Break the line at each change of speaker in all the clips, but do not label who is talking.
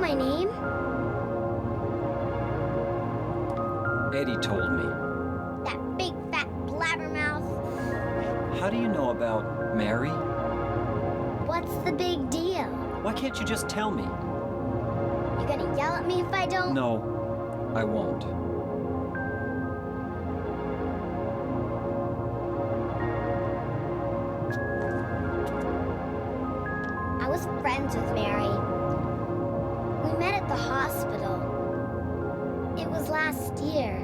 my name?
Eddie told me.
That big fat blabbermouth.
How do you know about Mary?
What's the big deal?
Why can't you just tell me?
You gonna yell at me if I don't?
No, I won't.
I was friends with Mary. We met at the hospital. It was last year.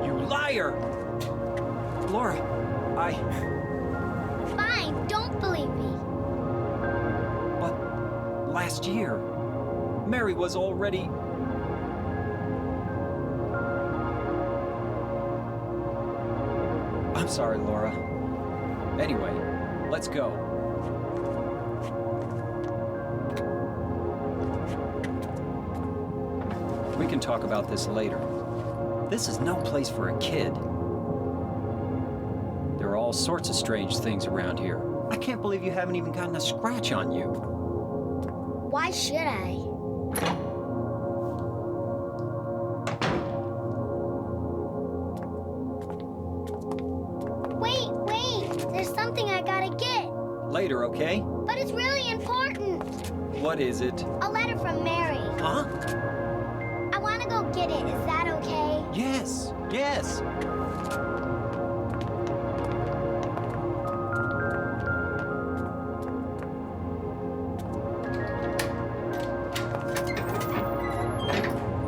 You liar! Laura,
Fine, don't believe me.
But last year, Mary was already... I'm sorry, Laura. Anyway, let's go. We can talk about this later. This is no place for a kid. There are all sorts of strange things around here. I can't believe you haven't even gotten a scratch on you.
Why should I? Wait! There's something I gotta get.
Later, okay?
But it's really important.
What is it?
A letter from Mary.
Huh?
I want to go get it. Is that okay?
Yes.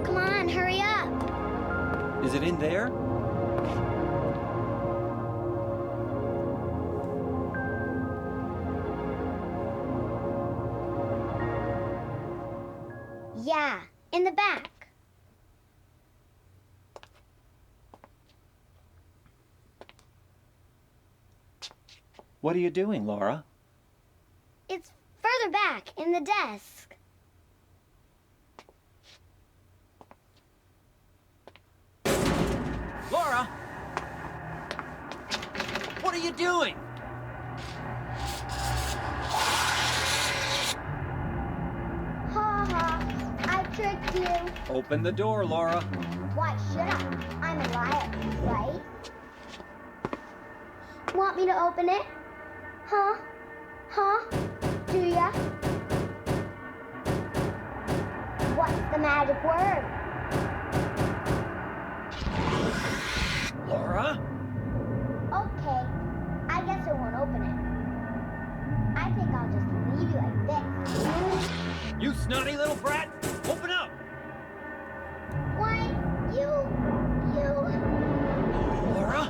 Come on, hurry up.
Is it in there?
Yeah, in the back.
What are you doing, Laura?
It's further back in the desk.
Laura! What are you doing?
Ha ha, I tricked you.
Open the door, Laura.
Why should I? I'm a liar, right? Want me to open it? Huh? Do ya? What's the magic word?
Laura?
Okay, I guess I won't open it. I think I'll just leave you like this.
You snotty little brat! Open up!
Why, you...
Laura?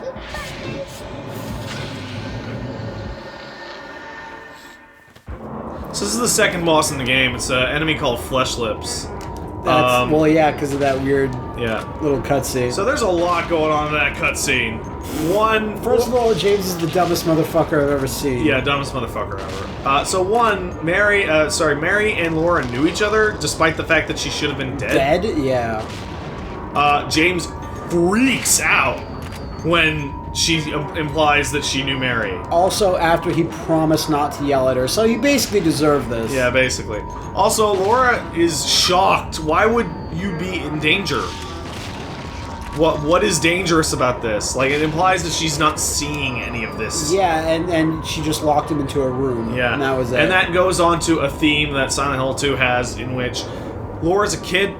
You fucking...
So this is the second boss in the game. It's an enemy called Flesh Lips.
That's, well, yeah, because of that weird
Yeah.
little cutscene.
So there's a lot going on in that cutscene.
First of all, James is the dumbest motherfucker I've ever seen.
Yeah, dumbest motherfucker ever. So Mary and Laura knew each other, despite the fact that she should have been dead.
Dead? Yeah.
James freaks out when she implies that she knew Mary.
Also, after he promised not to yell at her, so you basically deserve this.
Yeah, basically. Also, Laura is shocked. Why would you be in danger? What is dangerous about this? Like, it implies that she's not seeing any of this.
Yeah, and she just locked him into a room.
Yeah.
And that was it.
And that goes on to a theme that Silent Hill 2 has, in which Laura's a kid,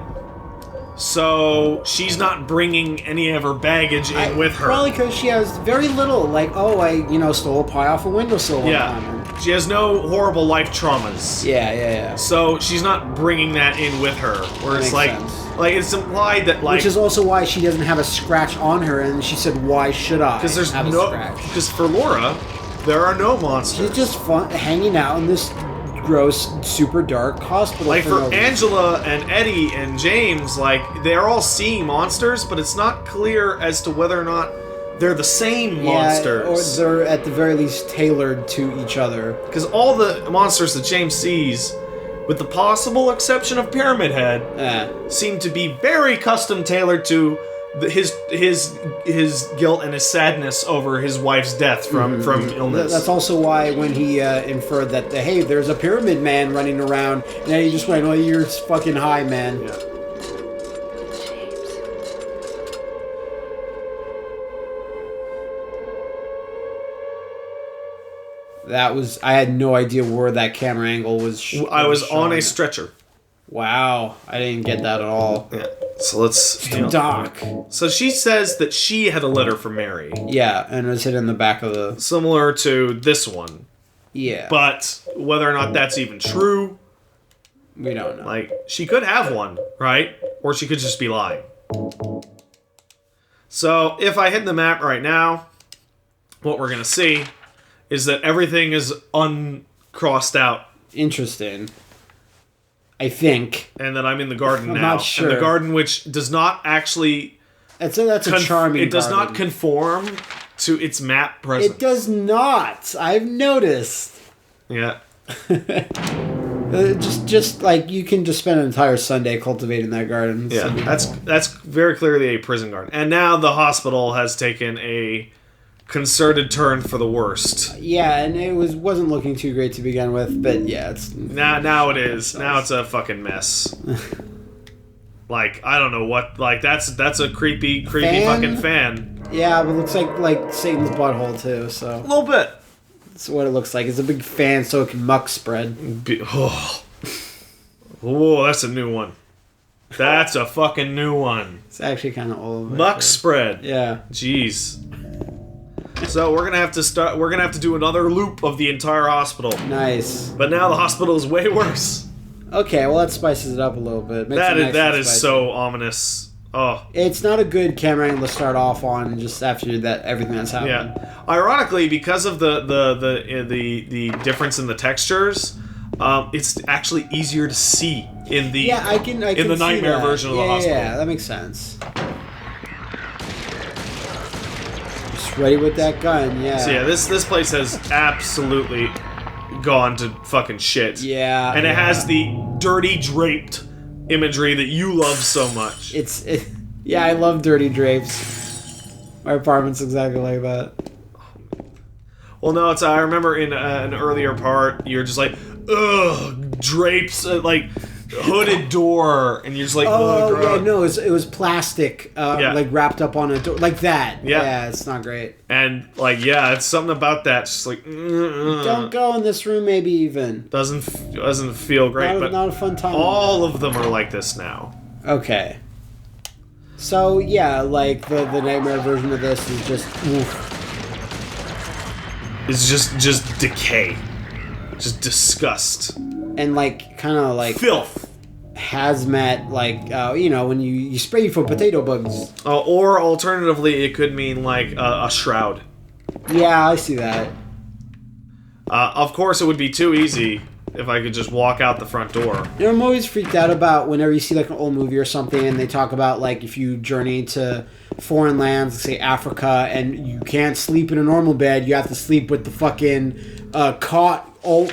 so she's not bringing any of her baggage in with her.
Probably because she has very little, like, oh, I, stole a pie off a windowsill one time.
She has no horrible life traumas.
Yeah.
So she's not bringing that in with her. Where it's like,
sense.
like it's implied that like,
which is also why she doesn't have a scratch on her, and she said, "Why should I?"
Because there's
have a
no,
scratch?
because for Laura, there are no monsters.
She's just hanging out in this gross, super dark hospital.
Like for
no reason.
Angela and Eddie and James, like they're all seeing monsters, but it's not clear as to whether or not they're the same monsters.
Or they're at the very least tailored to each other.
Because all the monsters that James sees, with the possible exception of Pyramid Head, seem to be very custom tailored to his guilt and his sadness over his wife's death from illness.
That's also why when he inferred that, hey, there's a pyramid man running around, and then he just went, well, you're fucking high, man.
Yeah.
I had no idea where that camera angle was.
I was on a
showing.
stretcher.
Wow, I didn't get that at all.
Yeah. So let's.
Doc.
So she says that she had a letter from Mary.
Yeah, and it was hit in the back of the.
Similar to this one.
Yeah.
But whether or not that's even true,
we don't know.
like, she could have one, right? Or she could just be lying. So if I hit the map right now, what we're going to see is that everything is uncrossed out.
Interesting. I think.
And that I'm in the garden
I'm
now.
not sure.
And the garden which does not actually...
That's a charming
It does
garden.
not conform to its map presence.
It does not. I've noticed.
Yeah.
Just like you can just spend an entire Sunday cultivating that garden.
Yeah, that's very clearly a prison garden. And now the hospital has taken a concerted turn for the worst.
Yeah, and it wasn't looking too great to begin with, but yeah, it's
now it is. Now it's a fucking mess. Like, I don't know what. Like, that's a creepy fucking fan.
Yeah, but it looks like Satan's butthole too. So
A little bit.
that's what it looks like. It's a big fan, so it can muck spread.
Oh, that's a new one. That's a fucking new one.
It's actually kind of old.
Muck spread.
Yeah.
Jeez. So we're gonna have to start. We're gonna have to do another loop of the entire hospital.
Nice.
But now the hospital is way worse.
Okay, well that spices it up a little bit. Makes
That
it
is
nice
that
and
is
spicy.
so ominous. Oh.
It's not a good camera angle to start off on just after that everything that's happened.
Yeah. Ironically, because of the difference in the textures, it's actually easier to see in the
I can
in the
see
nightmare
that.
version of the hospital.
Yeah, that makes sense. Just ready with that gun, yeah.
So yeah, this place has absolutely gone to fucking shit.
Yeah.
And it has the dirty draped imagery that you love so much.
Yeah, I love dirty drapes. My apartment's exactly like that.
Well, no, I remember in an earlier part, you're just like, ugh, drapes, like hooded door, and you're just like,
Oh,
ugh.
yeah, no, it was plastic, like wrapped up on a door, like that. Yeah, it's not great.
And like, yeah, it's something about that. Just like,
Don't go in this room, maybe even.
doesn't feel great. But
Not a fun time.
all of them are like this now.
Okay. So yeah, like the nightmare version of this is just oof.
It's just decay, just disgust,
And like kind of like
filth.
hazmat, like when you spray for potato bugs.
Or alternatively, it could mean like a shroud.
Yeah, I see that.
Of course, it would be too easy if I could just walk out the front door.
You know, I'm always freaked out about whenever you see like an old movie or something, and they talk about like if you journey to foreign lands, say Africa, and you can't sleep in a normal bed, you have to sleep with the fucking cot,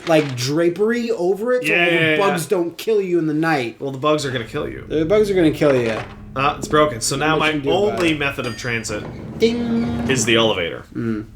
like drapery over it, so the bugs don't kill you in the night.
Well, the bugs are gonna kill you.
The bugs are gonna kill you.
It's broken. So now my
you can do about
only
it.
method of transit
Ding.
is the elevator. And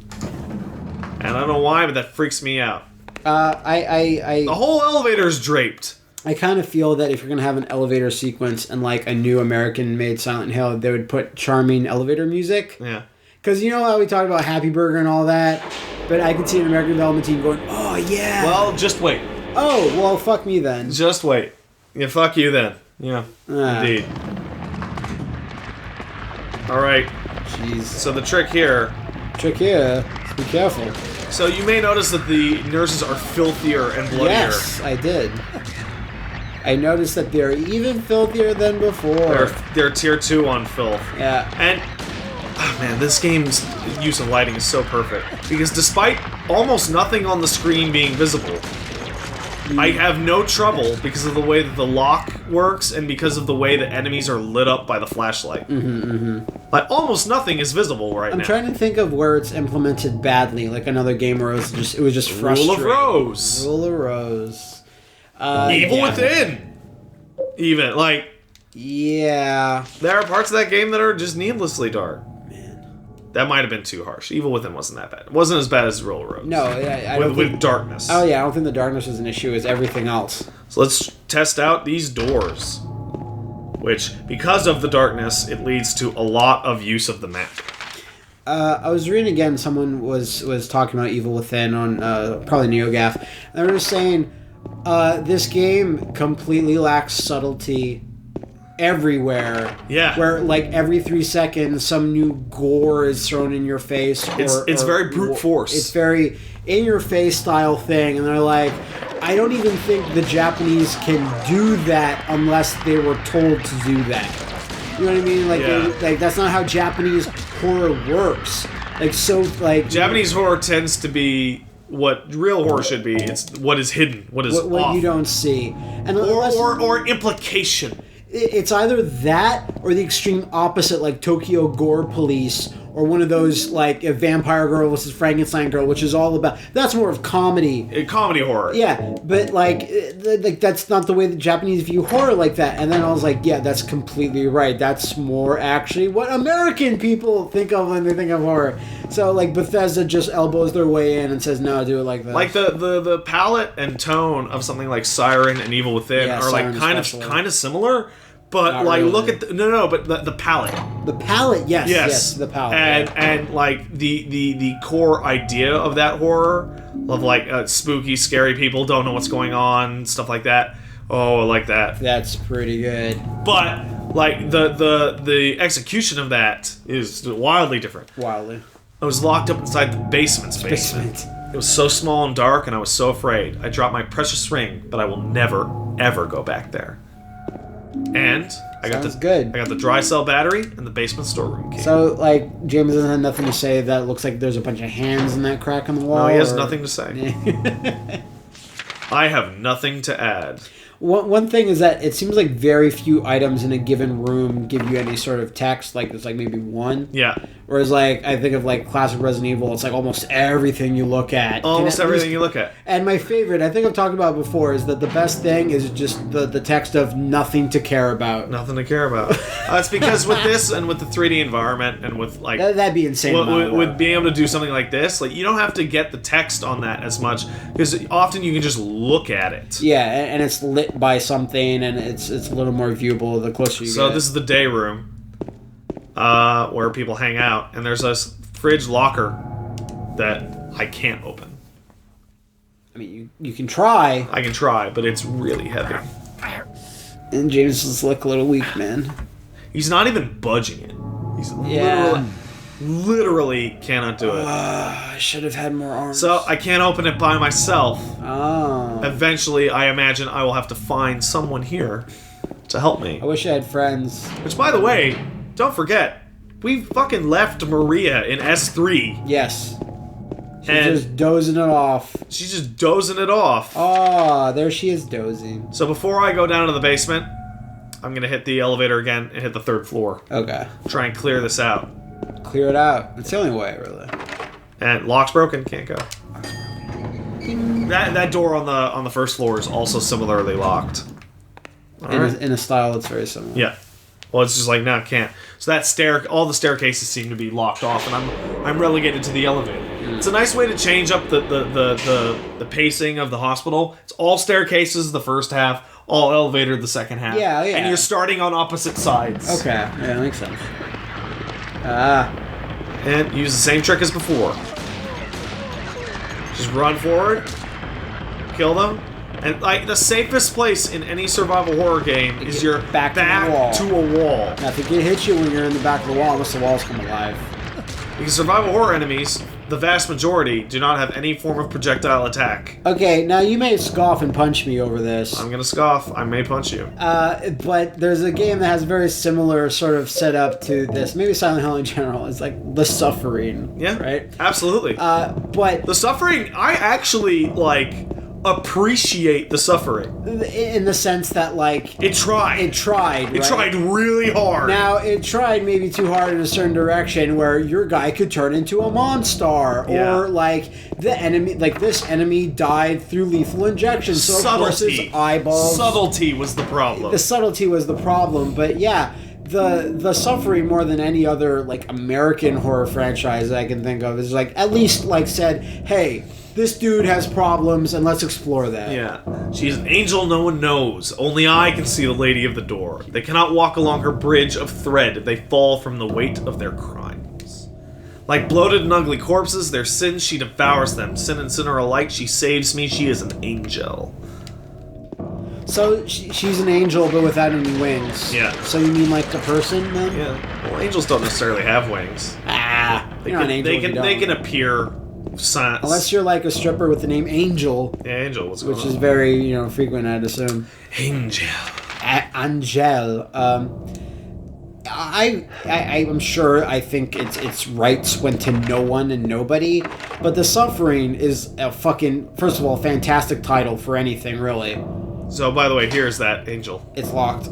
I don't know why, but that freaks me out. The whole elevator is draped.
I kind of feel that if you're gonna have an elevator sequence and like a new American-made Silent Hill, they would put charming elevator music.
Yeah.
Because you know how we talked about Happy Burger and all that, but I could see an American development team going, "Oh yeah."
Well, just wait.
Oh well, fuck me then.
Just wait. Yeah, fuck you then. Yeah. Indeed. All right.
Jeez.
So the trick here.
Trick here. Be careful.
So you may notice that the nurses are filthier and bloodier.
Yes, I did. I noticed that they're even filthier than before.
They're tier 2 on filth.
Yeah.
And oh man, this game's use of lighting is so perfect because despite almost nothing on the screen being visible, I have no trouble because of the way that the lock works and because of the way that enemies are lit up by the flashlight. Like almost nothing is visible right now.
I'm trying to think of where it's implemented badly, like another game where it was just frustrating.
Rule of Rose.
Rule of Rose.
Evil Within. Even like
Yeah.
There are parts of that game that are just needlessly dark.
Man.
That might have been too harsh. Evil Within wasn't that bad. It wasn't as bad as Real Roads.
No, I
with,
don't think...
with darkness.
Oh, yeah, I don't think the darkness is an issue. It's everything else.
So let's test out these doors. Which, because of the darkness, it leads to a lot of use of the map.
I was reading again, someone was talking about Evil Within on probably NeoGAF, and they were just saying this game completely lacks subtlety everywhere.
Yeah.
Where, like, every 3 seconds, some new gore is thrown in your face.
It's very brute force.
It's very in-your-face style thing, and they're like, I don't even think the Japanese can do that unless they were told to do that. You know what I mean? Like,
Yeah.
that's not how Japanese horror works.
Japanese horror tends to be what real horror should be. It's what is hidden, what is
what
off.
you don't see, and
or implication.
It's either that or the extreme opposite, like Tokyo Gore Police, or one of those like a Vampire Girl versus Frankenstein Girl, which is all about. That's more of comedy.
Comedy horror.
Yeah, but like that's not the way the Japanese view horror like that. And then I was like, yeah, that's completely right. That's more actually what American people think of when they think of horror. So like Bethesda just elbows their way in and says, no, do it like that.
Like the palette and tone of something like Siren and Evil Within are like kind of similar. But
Not
like,
really.
look at but the palette.
The palette, yes, the palette,
and like the core idea of that horror of like spooky, scary people don't know what's going on, stuff like that. Oh, I like that.
That's pretty good.
But like the execution of that is wildly different.
Wildly.
I was locked up inside the basement's basement. It was so small and dark, and I was so afraid. I dropped my precious ring, but I will never ever go back there. And I got the dry cell battery and the basement storeroom key.
So, like, James doesn't have nothing to say that it looks like there's a bunch of hands in that crack in the wall?
No, he has nothing to say. I have nothing to add.
One thing is that it seems like very few items in a given room give you any sort of text. Like, there's like maybe one.
Yeah.
Whereas, like, I think of like classic Resident Evil, it's like almost everything you look at.
Almost everything you look at.
And my favorite, I think I've talked about before, is that the best thing is just the text of nothing to care about.
Nothing to care about. It's because with this and with the 3D environment and with like
that'd be insane.
With being able to do something like this, like you don't have to get the text on that as much because often you can just look at it.
Yeah, and it's lit by something, and it's a little more viewable the closer you get.
So this is the day room. Where people hang out, and there's a fridge locker that I can't open.
I mean, you can try.
I can try, but it's really heavy.
And James is like a little weak, man.
He's not even budging it. He's literally cannot do it.
I should have had more arms.
So I can't open it by myself.
Oh.
Eventually, I imagine I will have to find someone here to help me.
I wish I had friends.
Which, by the way, don't forget, we fucking left Maria in S3.
Yes. She's
And
just dozing it off.
she's just dozing it off.
Oh, there she is dozing.
So before I go down to the basement, I'm going to hit the elevator again and hit the 3rd floor.
Okay.
Try and clear this out.
Clear it out. It's the only way, really.
And lock's broken, can't go. That door on the 1st floor is also similarly locked.
In a style that's very similar.
Yeah. Well, it's just like, no, can't. So all the staircases seem to be locked off, and I'm relegated to the elevator. It's a nice way to change up the pacing of the hospital. It's all staircases the first half, all elevator the second half.
Yeah.
And you're starting on opposite sides.
Okay. Yeah, that makes sense.
And use the same trick as before. Just run forward, kill them. And like the safest place in any survival horror game is your back to a wall.
Now, if it hits you when you're in the back of the wall, unless the walls come alive.
Because survival horror enemies, the vast majority, do not have any form of projectile attack.
Okay, now you may scoff and punch me over this.
I'm gonna scoff. I may punch you.
But there's a game that has a very similar sort of setup to this. Maybe Silent Hill in general. It's like The Suffering.
Yeah.
Right?
Absolutely.
But
The Suffering, I actually, like, appreciate the suffering.
In the sense that, like...
It tried.
It tried,
It
right?
tried really hard.
Now, it tried maybe too hard in a certain direction where your guy could turn into a monster.
Yeah.
Or, like, the enemy... Like, this enemy died through lethal injection. So, of course, his eyeballs...
Subtlety was the problem.
The subtlety was the problem. But, yeah... The suffering more than any other, like, American horror franchise I can think of is, like, at least, like, said, hey, this dude has problems and let's explore that.
Yeah. She's an angel no one knows. Only I can see the lady of the door. They cannot walk along her bridge of thread. They fall from the weight of their crimes. Like bloated and ugly corpses, their sins, she devours them. Sin and sinner alike, she saves me. She is an angel.
So she's an angel, but without any wings.
Yeah.
So you mean like the person, then?
Yeah. Well, angels don't necessarily have wings.
You're not an angel if you
They
don't.
can appear.
Unless you're like a stripper with the name Angel.
Yeah, Angel. What's going
which
on?
is very, frequent, I'd assume.
Angel.
Angel. I'm sure. I think its rights went to no one and nobody, but The Suffering is a fucking, first of all, fantastic title for anything, really.
So, by the way, here's that angel.
It's locked.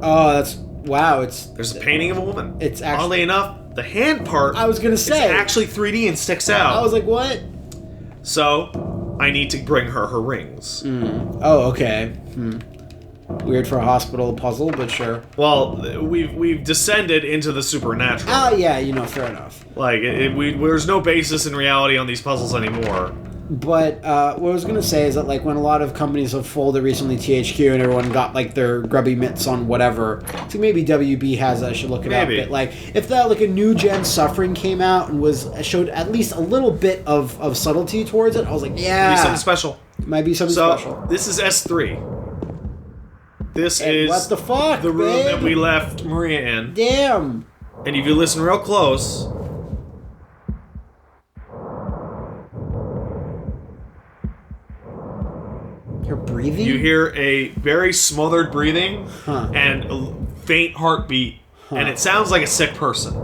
Oh, that's wow!
There's a painting of a woman.
It's actually,
oddly enough, the hand part.
I was gonna say
it's actually 3D and sticks out.
I was like, what?
So, I need to bring her rings.
Oh, okay. Weird for a hospital puzzle, but sure.
Well, we've descended into the supernatural.
Oh yeah, fair enough.
Like there's no basis in reality on these puzzles anymore.
But what I was gonna say is that, like, when a lot of companies have folded recently, THQ and everyone got like their grubby mitts on whatever. So maybe WB has that. I should look it up. But like, if that like a new gen Suffering came out and showed at least a little bit of subtlety towards it, I was like, yeah,
Might be something special.
Might be something
So
special.
this is S3. This is
what the fuck,
the room
babe?
that we left Maria in.
Damn.
And if you listen real close.
You're breathing?
You hear a very smothered breathing and a faint heartbeat, and it sounds like a sick person.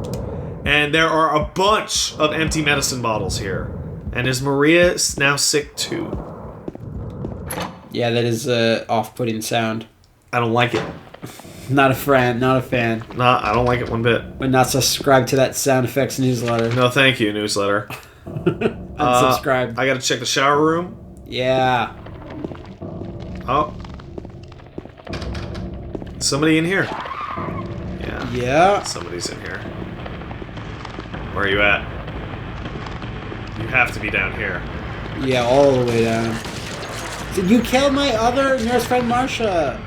And there are a bunch of empty medicine bottles here. And is Maria now sick too?
Yeah, that is a off-putting sound.
I don't like it.
Not a fan.
Nah, I don't like it one bit.
But not subscribe to that sound effects newsletter.
No, thank you, newsletter.
Unsubscribe.
I gotta check the shower room.
Yeah.
Oh. Somebody in here.
Yeah.
Somebody's in here. Where are you at? You have to be down here.
Yeah, all the way down. Did you kill my other nurse friend, Marsha?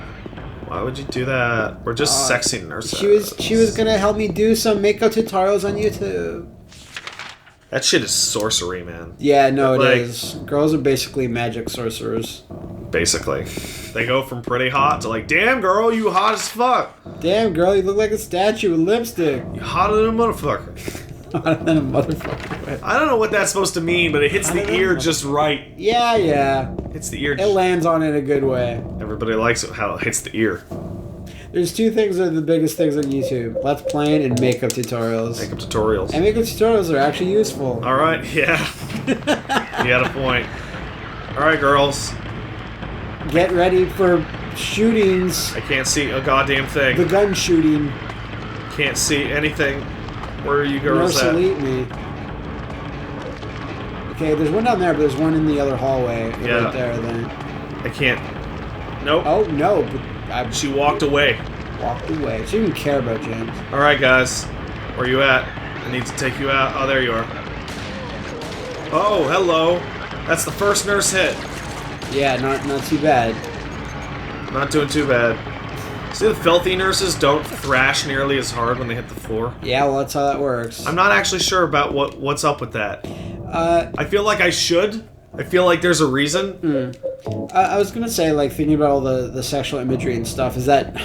Why would you do that? We're just sexy nurses.
She was gonna help me do some makeup tutorials on YouTube.
That shit is sorcery, man.
Yeah, no, it
Like-
is. Girls are basically magic sorcerers.
Basically. They go from pretty hot to like, damn girl, you hot as fuck.
Damn, girl, you look like a statue with lipstick.
You hotter than a motherfucker.
Hotter than a motherfucker.
I don't know what that's supposed to mean, but it hits the ear just right.
Yeah.
Hits the ear.
It lands on it a good way.
Everybody likes it how it hits the ear.
There's two things that are the biggest things on YouTube. Let's Playing and makeup tutorials.
Makeup tutorials.
And makeup tutorials are actually useful.
Alright, yeah. You had a point. Alright, girls.
Get ready for shootings.
I can't see a goddamn thing.
The gun shooting.
Can't see anything. Where are you girls
Nurse
at?
elite me. Okay, there's one down there, but there's one in the other hallway.
Yeah.
Right there, then.
I can't. Nope.
Oh, no, but I
She walked away.
walked away. She didn't care about James.
Alright, guys. Where you at? I need to take you out. Oh, there you are. Oh, hello. That's the first nurse hit.
Yeah, not too bad.
Not doing too bad. See, the filthy nurses don't thrash nearly as hard when they hit the floor.
Yeah, well, that's how that works.
I'm not actually sure about what's up with that. I feel like I should. I feel like there's a reason.
I was gonna say, like, thinking about all the sexual imagery and stuff, is that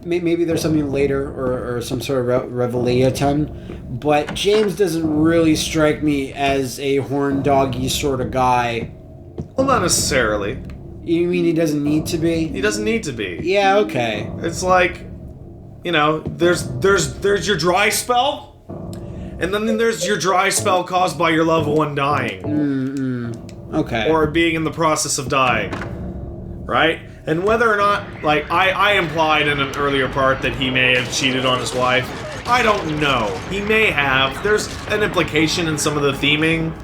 maybe there's something later or some sort of revelation, but James doesn't really strike me as a horn doggy sort of guy.
Well, not necessarily.
You mean he doesn't need to be?
He doesn't need to be.
Yeah, okay.
It's like, there's your dry spell, and then there's your dry spell caused by your loved one dying.
Okay.
or being in the process of dying, right? And whether or not, like, I implied in an earlier part that he may have cheated on his wife. I don't know. He may have. There's an implication in some of the theming.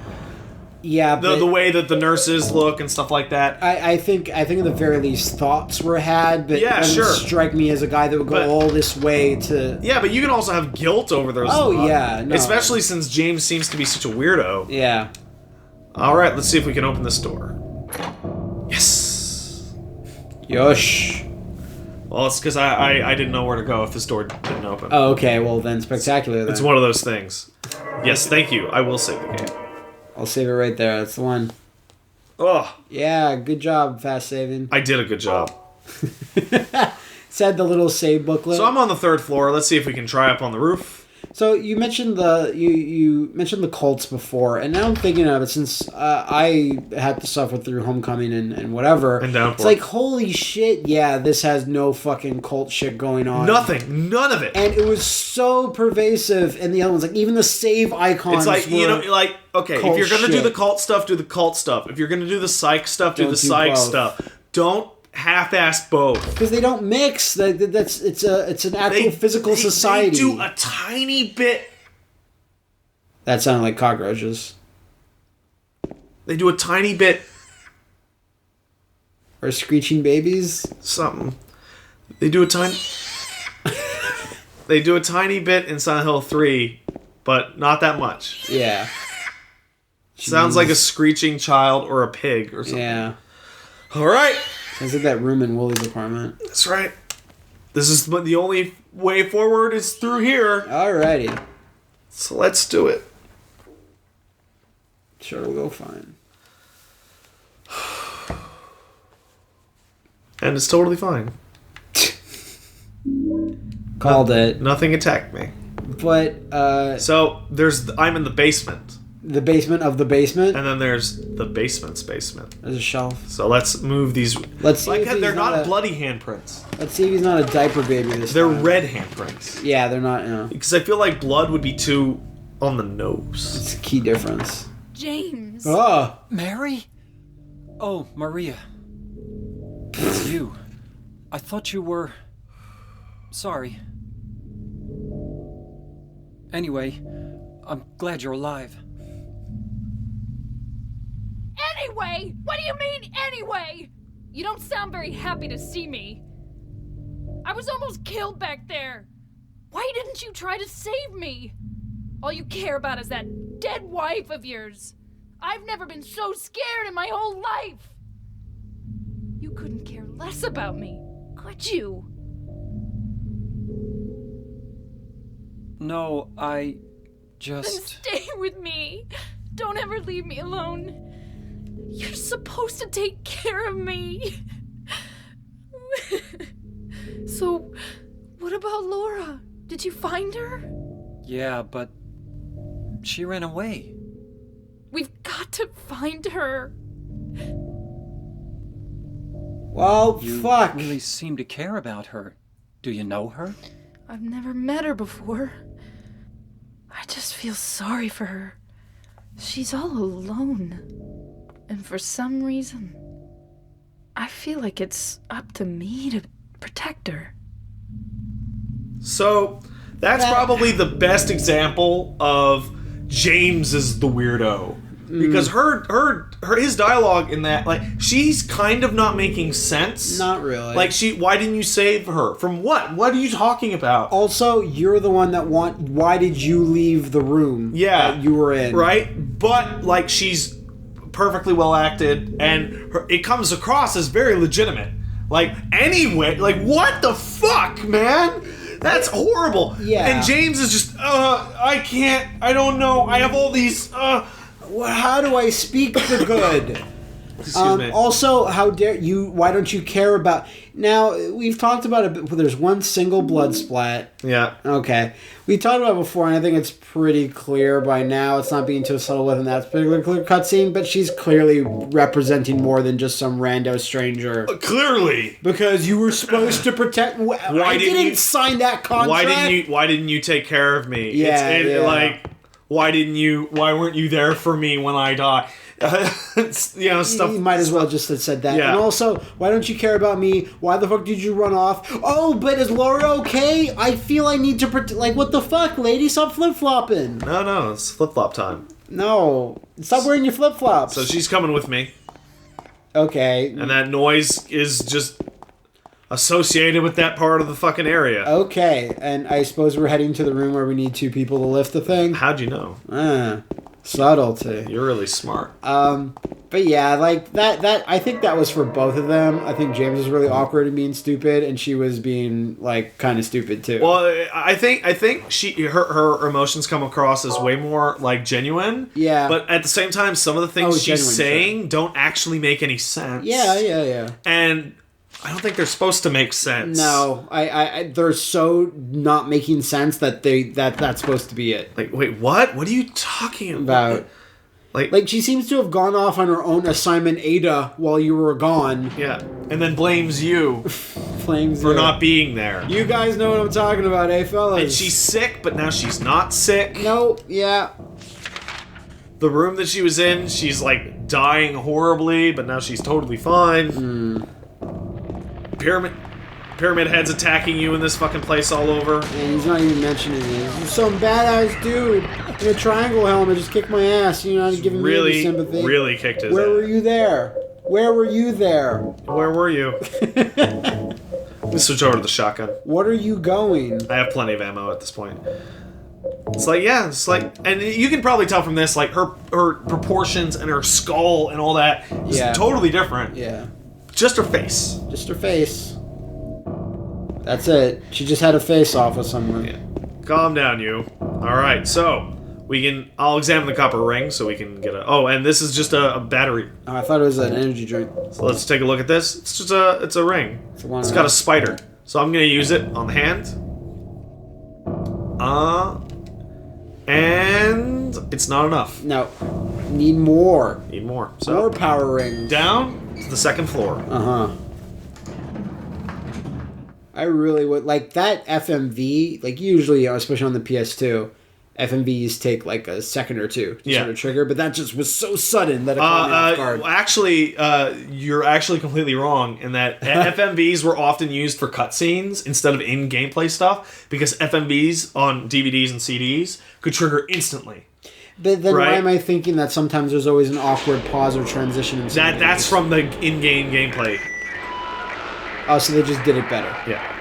Yeah, but
The way that the nurses look and stuff like that.
I think at the very least thoughts were had, but
Yeah,
it doesn't
sure.
strike me as a guy that would go
But-
all this way to.
Yeah, but you can also have guilt over those.
Oh, yeah, no.
Especially since James seems to be such a weirdo.
Yeah.
All right, let's see if we can open this door. Yes.
Yosh.
Well, it's because I didn't know where to go if this door didn't open.
Oh, okay. Well, then spectacular. Then.
It's one of those things. Yes, thank you. I will save the game.
I'll save it right there. That's the one.
Oh,
Yeah, good job, fast saving.
I did a good job.
Said the little save booklet.
So I'm on the 3rd floor. Let's see if we can try up on the roof.
So you mentioned you mentioned the cults before, and now I'm thinking of it since I had to suffer through Homecoming and whatever.
And Downpour.
It's like, holy shit, yeah, this has no fucking cult shit going on.
Nothing. None of it.
And it was so pervasive, and the other ones, like even the save icons.
It's like,
were,
you know, like, okay, if
cult
you're going to do
shit.
the cult stuff, do the cult stuff. If you're going to do the psych stuff, do
Don't
the
do
psych
both.
stuff. Don't half-ass both.
because they don't mix. It's an actual physical society.
They do a tiny bit.
That sounded like cockroaches
They do a tiny bit
or screeching babies.
something. They do a tiny. They do a tiny bit in Silent Hill 3, but not that much.
Yeah.
Sounds like a screeching child or a pig or something.
Yeah.
All right.
Sounds like that room in Wooly's apartment.
That's right. This is the only way forward is through here.
Alrighty.
So let's do it.
Sure, it'll go fine.
And it's totally fine.
Called it.
Nothing attacked me.
But,
So I'm in the basement.
the basement of the basement,
And then there's the basement's basement.
there's a shelf.
So let's move these.
Let's see
Like
if he's
they're not
a-
bloody handprints.
Let's see if he's not a diaper baby this
They're
time.
red handprints.
Yeah, they're not, you know.
Because I feel like blood would be too on the nose.
It's a key difference.
James.
Oh!
Mary? Oh, Maria. It's you. I thought you were... Sorry. Anyway, I'm glad you're alive.
Anyway? What do you mean, anyway? You don't sound very happy to see me. I was almost killed back there. Why didn't you try to save me? All you care about is that dead wife of yours. I've never been so scared in my whole life. You couldn't care less about me, could you?
No, I
Then
just...
stay with me. Don't ever leave me alone. You're supposed to take care of me. So, what about Laura? Did you find her?
Yeah, but... She ran away.
We've got to find her.
Well,
You
fuck.
really seem to care about her. Do you know her?
I've never met her before. I just feel sorry for her. She's all alone. And for some reason, I feel like it's up to me to protect her.
So that's probably the best example of James is the weirdo. Because his dialogue in that, like, she's kind of not making sense.
Not really.
Like, why didn't you save her? From what? What are you talking about?
Also, you're the one that why did you leave the room
Yeah.
that you were in?
Right? But, like, she's perfectly well acted, and it comes across as very legitimate. Like, anyway, like, what the fuck, man? That's horrible.
Yeah.
And James is just, I can't, I don't know, I have all these,
How do I speak the good?
Excuse me.
Also, how dare you? Why don't you care about? Now we've talked about it. But there's one single blood splat.
Yeah.
Okay, we talked about it before, and I think it's pretty clear by now. It's not being too subtle within that particular clear cutscene, but she's clearly representing more than just some rando stranger.
Clearly.
Because you were supposed to protect. I
didn't
didn't
you-
sign that contract.
Why didn't you take care of me?
Yeah, yeah.
Like, why weren't you there for me when I died? Stuff.
You might as well just have said that.
Yeah.
And also, why don't you care about me? Why the fuck did you run off? Oh, but is Laura okay? I feel I need to like, what the fuck, lady? Stop flip-flopping.
No, it's flip-flop time.
No. Stop wearing your flip-flops.
So she's coming with me.
Okay.
And that noise is just associated with that part of the fucking area.
Okay. And I suppose we're heading to the room where we need 2 people to lift the thing?
How'd you know?
Subtlety.
You're really smart.
But yeah, like that I think that was for both of them. I think James was really awkward and being stupid, and she was being like kind of stupid too.
Well, I think her emotions come across as way more like genuine.
Yeah.
But at the same time, some of the things she's
genuine,
saying don't actually make any sense.
Yeah.
And I don't think they're supposed to make sense.
No, I they're so not making sense that that's supposed to be it.
Like, wait, what? What are you talking about?
Like she seems to have gone off on her own assignment, Ada, while you were gone.
Yeah, and then blames you
Flames
for not being there.
You guys know what I'm talking about, eh, fellas?
And she's sick, but now she's not sick.
No, yeah.
The room that she was in, she's like dying horribly, but now she's totally fine. Pyramid Head's attacking you in this fucking place all over.
And he's not even mentioning it. He's some badass dude in a triangle helmet just kicked my ass. You know, giving me any sympathy.
Really kicked his ass.
Where were you there? Where were you there?
Where were you? Let me switch over to the shotgun.
What are you going?
I have plenty of ammo at this point. It's like, and you can probably tell from this, like, her proportions and her skull and all that is totally different.
Yeah.
Just her face.
Just her face. That's it. She just had a face off with someone.
Yeah. Calm down, you. Alright, so I'll examine the copper ring so we can get and this is just a battery.
Oh, I thought it was an energy drink.
So let's take a look at this. It's just it's a ring. It's got a spider. So I'm gonna use it on the hand. And it's not enough.
No. Need more.
Need more. So
More power rings.
down to the second floor.
I really would like that FMV. Like usually, especially on the PS2, FMVs take like a second or two to sort of trigger. But that just was so sudden that it caught me off guard.
Actually, you're actually completely wrong in that FMVs were often used for cutscenes instead of in gameplay stuff because FMVs on DVDs and CDs could trigger instantly.
But then why am I thinking that sometimes there's always an awkward pause or transition?
That's from the in-game gameplay.
Oh, so they just did it better.
Yeah.